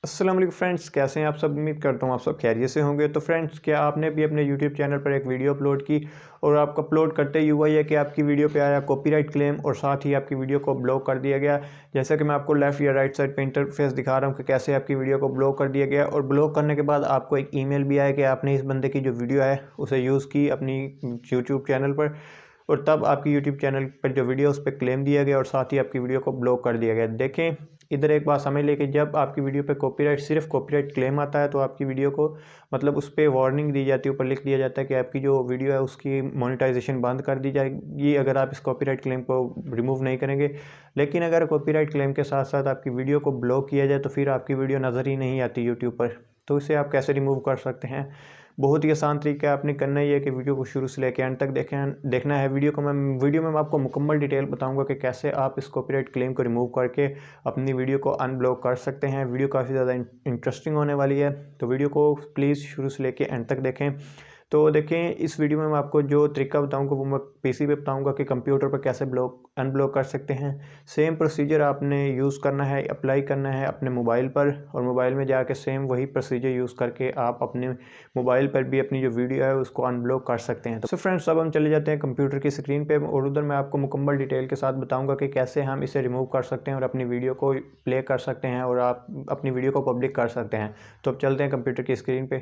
अस्सलाम वालेकुम फ्रेंड्स, कैसे हैं आप सब। उम्मीद करता हूँ आप सब खैरियत से होंगे। तो फ्रेंड्स, क्या आपने भी अपने यूट्यूब चैनल पर एक वीडियो अपलोड की और आपको अपलोड करते ही हुआ है कि आपकी वीडियो पे आया कॉपीराइट क्लेम और साथ ही आपकी वीडियो को ब्लॉक कर दिया गया। जैसा कि मैं आपको लेफ़्ट या राइट साइड पे इंटरफेस दिखा रहा हूँ कि कैसे आपकी वीडियो को ब्लॉक कर दिया गया और ब्लॉक करने के बाद आपको एक ईमेल भी आया कि आपने इस बंदे की जो वीडियो है उसे यूज़ की अपनी यूट्यूब चैनल पर, और तब आपकी यूट्यूब चैनल पर जो वीडियो उस पर क्लेम दिया गया और साथ ही आपकी वीडियो को ब्लॉक कर दिया गया। देखें, इधर एक बात समझ लें कि जब आपकी वीडियो पे सिर्फ कॉपीराइट क्लेम आता है तो आपकी वीडियो को मतलब उस पर वार्निंग दी जाती है, ऊपर लिख दिया जाता है कि आपकी जो वीडियो है उसकी मोनेटाइजेशन बंद कर दी जाएगी अगर आप इस कॉपीराइट क्लेम को रिमूव नहीं करेंगे। लेकिन अगर कॉपीराइट क्लेम के साथ साथ आपकी वीडियो को ब्लॉक किया जाए तो फिर आपकी वीडियो नज़र ही नहीं आती यूट्यूब पर। तो इसे आप कैसे रिमूव कर सकते हैं? बहुत ही आसान तरीका है। आपने करना ही है कि वीडियो को शुरू से लेकर एंड तक देखना है। वीडियो में मैं आपको मुकम्मल डिटेल बताऊंगा कि कैसे आप इस कॉपीराइट क्लेम को रिमूव करके अपनी वीडियो को अनब्लॉक कर सकते हैं। वीडियो काफ़ी ज़्यादा इंटरेस्टिंग होने वाली है, तो वीडियो को प्लीज़ शुरू से लेकर एंड तक देखें। तो देखें, इस वीडियो में मैं आपको जो तरीका बताऊंगा वो मैं पीसी पे बताऊंगा कि कंप्यूटर पर कैसे अनब्लॉक कर सकते हैं। सेम प्रोसीजर आपने यूज़ करना है, अप्लाई करना है अपने मोबाइल पर, और मोबाइल में जाके सेम वही प्रोसीजर यूज़ करके आप अपने मोबाइल पर भी अपनी जो वीडियो है उसको अनब्लॉक कर सकते हैं। तो फ्रेंड्स, अब हम चले जाते हैं कंप्यूटर की स्क्रीन पे और उधर मैं आपको मुकम्मल डिटेल के साथ बताऊँगा कि कैसे हम इसे रिमूव कर सकते हैं और अपनी वीडियो को प्ले कर सकते हैं और आप अपनी वीडियो को पब्लिक कर सकते हैं। तो अब चलते हैं कंप्यूटर की स्क्रीन पर।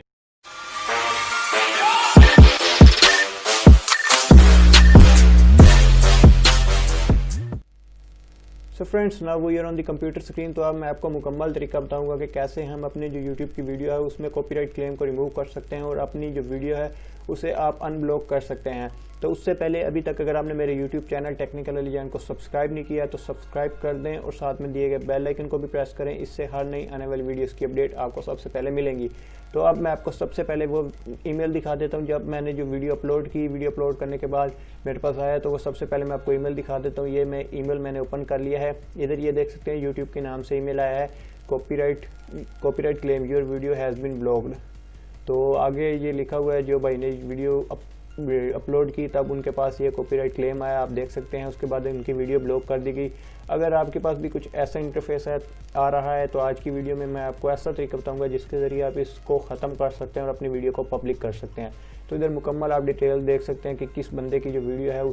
So friends, now we are on the computer screen. तो अब मैं आपको मुकम्मल तरीका बताऊंगा कि कैसे हम अपनी जो यूट्यूब की वीडियो है उसमें कॉपीराइट क्लेम को रिमूव कर सकते हैं और अपनी जो वीडियो है उसे आप अनब्लॉक कर सकते हैं। तो उससे पहले अभी तक अगर आपने मेरे यूट्यूब चैनल टेक्निकल अली जान को सब्सक्राइब नहीं किया तो सब्सक्राइब कर दें और साथ में दिए गए बेल आइकन को भी प्रेस करें। इससे हर नई आने वाली वीडियोस की अपडेट आपको सबसे पहले मिलेंगी। तो अब मैं आपको सबसे पहले वो ईमेल दिखा देता हूँ जब मैंने जो वीडियो अपलोड की। वीडियो अपलोड करने के बाद मेरे पास आया तो वो सबसे पहले मैं आपको ईमेल दिखा देता हूँ। ये मैं ईमेल मैंने ओपन कर लिया है। इधर ये देख सकते हैं यूट्यूब के नाम से ईमेल आया है, copyright claim your video has been blocked. तो आगे ये लिखा हुआ है जो भाई ने वीडियो अपलोड की तब उनके पास ये कॉपीराइट क्लेम आया, आप देख सकते हैं। उसके बाद उनकी वीडियो ब्लॉक कर दी गई। अगर आपके पास भी कुछ ऐसा इंटरफेस आ रहा है तो आज की वीडियो में मैं आपको ऐसा तरीका बताऊंगा जिसके ज़रिए आप इसको ख़त्म कर सकते हैं और अपनी वीडियो को पब्लिक कर सकते हैं। तो इधर मुकम्मल आप डिटेल देख सकते हैं कि किस बंदे की जो वीडियो है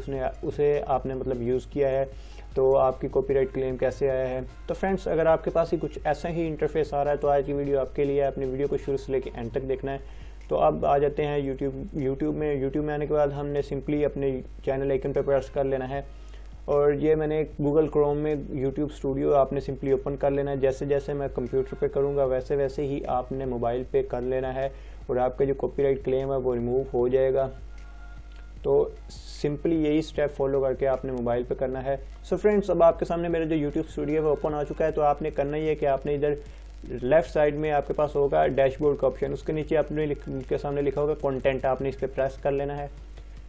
उसे आपने मतलब यूज़ किया है, तो आपकी कॉपीराइट क्लेम कैसे आया है। तो फ्रेंड्स, अगर आपके पास ही कुछ ऐसा ही इंटरफेस आ रहा है तो आज की वीडियो आपके लिए है। अपनी वीडियो को शुरू से लेकर एंड तक देखना है। तो अब आ जाते हैं यूट्यूब में आने के बाद हमने सिंपली अपने चैनल आइकन पर प्रेस कर लेना है और ये मैंने गूगल क्रोम में यूट्यूब स्टूडियो आपने सिंपली ओपन कर लेना है। जैसे जैसे मैं कंप्यूटर पे करूँगा वैसे वैसे ही आपने मोबाइल पे कर लेना है और आपका जो कॉपीराइट क्लेम है वो रिमूव हो जाएगा। तो सिंपली यही स्टेप फॉलो करके आपने मोबाइल पे करना है। सो फ्रेंड्स, अब आपके सामने मेरा जो यूट्यूब स्टूडियो है वो ओपन आ चुका है। तो आपने करना ही है कि आपने इधर लेफ्ट साइड में आपके पास होगा डैशबोर्ड का ऑप्शन, उसके नीचे आपने के सामने लिखा होगा कंटेंट, आपने इस पर प्रेस कर लेना है।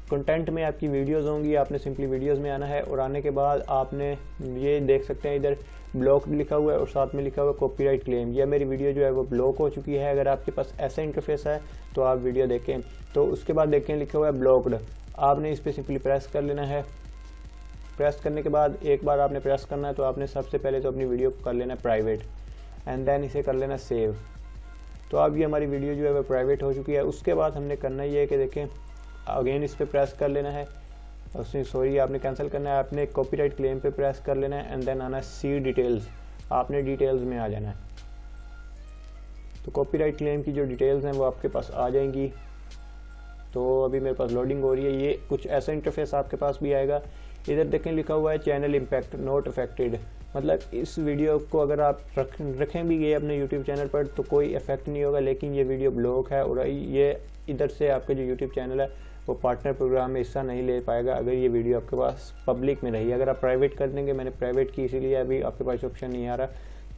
कंटेंट में आपकी वीडियोस होंगी, आपने सिंपली वीडियोस में आना है और आने के बाद आपने ये देख सकते हैं इधर ब्लॉक लिखा हुआ है और साथ में लिखा हुआ है कॉपीराइट क्लेम। यह मेरी वीडियो जो है वो ब्लॉक हो चुकी है। अगर आपके पास ऐसा इंटरफेस है तो आप वीडियो देखें। तो उसके बाद देखें लिखा हुआ है ब्लॉक्ड, आपने इस पर सिंपली प्रेस कर लेना है। प्रेस करने के बाद एक बार आपने प्रेस करना है तो आपने सबसे पहले तो अपनी वीडियो को कर लेना है प्राइवेट एंड देन इसे कर लेना सेव। तो अब ये हमारी वीडियो जो है वो प्राइवेट हो चुकी है। उसके बाद हमने करना ये है कि देखें अगेन इस पर प्रेस कर लेना है, उसमें सॉरी आपने कैंसिल करना है, आपने कॉपीराइट क्लेम पे प्रेस कर लेना है एंड देन आना है सी डिटेल्स, आपने डिटेल्स में आ जाना है। तो कॉपीराइट क्लेम की जो डिटेल्स हैं वो आपके पास आ जाएंगी। तो अभी मेरे पास लोडिंग हो रही है। ये कुछ ऐसा इंटरफेस आपके पास भी आएगा। इधर देखें लिखा हुआ है चैनल इम्पैक्ट नॉट अफेक्टेड, मतलब इस वीडियो को अगर आप रखें भी गए अपने यूट्यूब चैनल पर तो कोई इफेक्ट नहीं होगा, लेकिन ये वीडियो ब्लॉक है और ये इधर से आपका जो यूट्यूब चैनल है वो पार्टनर प्रोग्राम में हिस्सा नहीं ले पाएगा अगर ये वीडियो आपके पास पब्लिक में रही। अगर आप प्राइवेट कर देंगे, मैंने प्राइवेट की इसीलिए अभी आपके पास ऑप्शन नहीं आ रहा,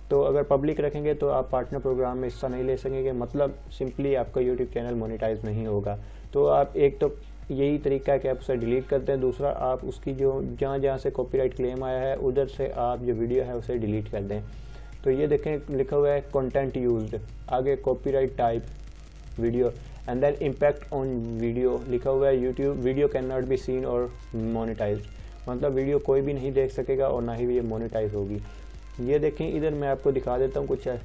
तो अगर पब्लिक रखेंगे तो आप पार्टनर प्रोग्राम में हिस्सा नहीं ले सकेंगे, मतलब सिंपली आपका यूट्यूब चैनल मोनेटाइज नहीं होगा। तो आप एक तो यही तरीका है कि आप उसे डिलीट करते हैं, दूसरा आप उसकी जो जहाँ से कॉपीराइट क्लेम आया है उधर से आप जो वीडियो है उसे डिलीट कर दें। तो ये देखें लिखा हुआ है कंटेंट यूज्ड, आगे copyright type video and then impact on video लिखा हुआ है YouTube video can not be seen और मोनेटाइज्ड, मतलब वीडियो कोई भी नहीं देख सकेगा और ना ही ये मोनेटाइज होगी। ये देखें इधर मैं आपको दिखा देता हूँ कुछ है।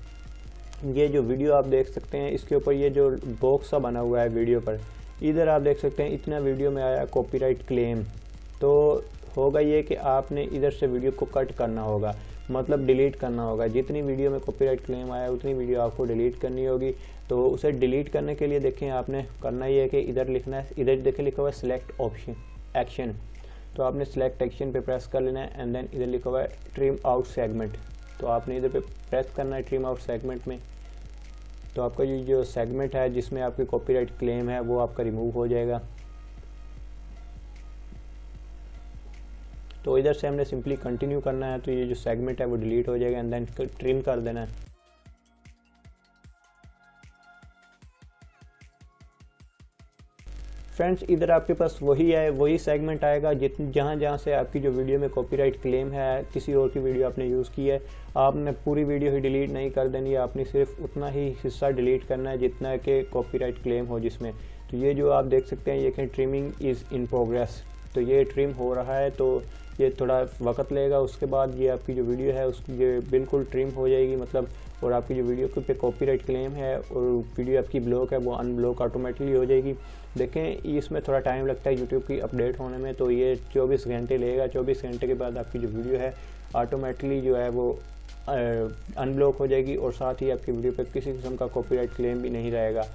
ये जो वीडियो आप देख सकते हैं इसके ऊपर ये जो बॉक्स सा बना हुआ है वीडियो पर, इधर आप देख सकते हैं इतना वीडियो में आया कॉपीराइट क्लेम। तो होगा ये कि आपने इधर से वीडियो को कट करना होगा, मतलब डिलीट करना होगा। जितनी वीडियो में कॉपीराइट क्लेम आया उतनी वीडियो आपको डिलीट करनी होगी। तो उसे डिलीट करने के लिए देखें आपने करना ये है कि इधर लिखना है, इधर देखें लिखा हुआ है सिलेक्ट ऑप्शन एक्शन, तो आपने सिलेक्ट एक्शन पे प्रेस कर लेना है एंड देन इधर लिखा हुआ है ट्रिम आउट सेगमेंट, तो आपने इधर पे प्रेस करना है ट्रिम आउट सेगमेंट में। तो आपका ये जो सेगमेंट है जिसमें आपकी कॉपीराइट क्लेम है वो आपका रिमूव हो जाएगा। तो इधर से हमने सिंपली कंटिन्यू करना है, तो ये जो सेगमेंट है वो डिलीट हो जाएगा एंड देन ट्रिम कर देना है। फ्रेंड्स इधर आपके पास वही है, वही सेगमेंट आएगा जहाँ से आपकी जो वीडियो में कॉपीराइट क्लेम है, किसी और की वीडियो आपने यूज़ की है, आपने पूरी वीडियो ही डिलीट नहीं कर देनी है, आपने सिर्फ उतना ही हिस्सा डिलीट करना है जितना कि कॉपीराइट क्लेम हो जिसमें। तो ये जो आप देख सकते हैं ये कहीं ट्रिमिंग इज़ इन प्रोग्रेस, तो ये ट्रिम हो रहा है, तो ये थोड़ा वक्त लेगा। उसके बाद ये आपकी जो वीडियो है उसकी ये बिल्कुल ट्रिम हो जाएगी, मतलब और आपकी जो वीडियो पे कॉपीराइट क्लेम है और वीडियो आपकी ब्लॉक है वो अनब्लॉक ऑटोमेटिकली हो जाएगी। देखें इसमें थोड़ा टाइम लगता है यूट्यूब की अपडेट होने में, तो ये 24 घंटे लेगा। 24 घंटे के बाद आपकी जो वीडियो है ऑटोमेटिकली जो है वो अनब्लॉक हो जाएगी और साथ ही आपकी वीडियो पे किसी किस्म का कॉपीराइट क्लेम भी नहीं रहेगा।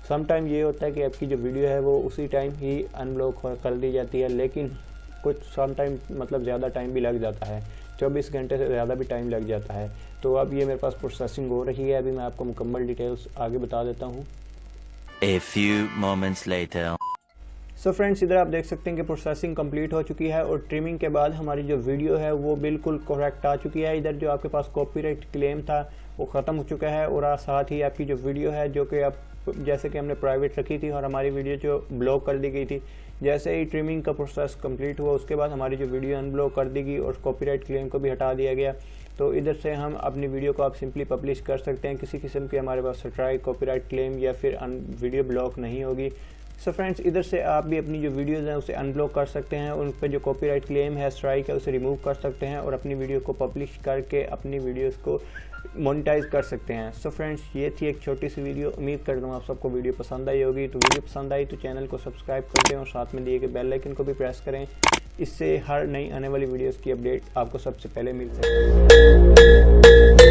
सम टाइम ये होता है कि आपकी जो वीडियो है वो उसी टाइम ही अनब्लॉक कर दी जाती है, लेकिन कुछ सम टाइम मतलब ज़्यादा टाइम भी लग जाता है, 24 घंटे से ज़्यादा भी टाइम लग जाता है। तो अब ये मेरे पास प्रोसेसिंग हो रही है, अभी मैं आपको मुकम्मल डिटेल्स आगे बता देता हूँ। A few moments later. So friends इधर आप देख सकते हैं कि प्रोसेसिंग कंप्लीट हो चुकी है और ट्रिमिंग के बाद हमारी जो वीडियो है वो बिल्कुल करेक्ट आ चुकी है। इधर जो आपके पास कॉपीराइट क्लेम था वो ख़त्म हो चुका है और साथ ही आपकी जो वीडियो है जो कि आप जैसे कि हमने प्राइवेट रखी थी और हमारी वीडियो जो ब्लॉक कर दी गई थी, जैसे ही ट्रिमिंग का प्रोसेस कंप्लीट हुआ उसके बाद हमारी जो वीडियो अनब्लॉक कर दी गई और कॉपीराइट क्लेम को भी हटा दिया गया। तो इधर से हम अपनी वीडियो को आप सिंपली पब्लिश कर सकते हैं, किसी किस्म की हमारे पास स्ट्राइक, कॉपीराइट क्लेम या फिर वीडियो ब्लॉक नहीं होगी। सो फ्रेंड्स इधर से आप भी अपनी जो वीडियोज़ हैं उसे अनब्लॉक कर सकते हैं, उन पर जो कॉपीराइट क्लेम है, स्ट्राइक है, उसे रिमूव कर सकते हैं और अपनी वीडियो को पब्लिश करके अपनी वीडियोज़ को मोनेटाइज कर सकते हैं। सो फ्रेंड्स ये थी एक छोटी सी वीडियो, उम्मीद करता हूँ आप सबको वीडियो पसंद आई होगी। तो वीडियो पसंद आई तो चैनल को सब्सक्राइब कर दें और साथ में दिए गए बेल आइकन को भी प्रेस करें, इससे हर नई आने वाली वीडियोज़ की अपडेट आपको सबसे पहले मिल सके।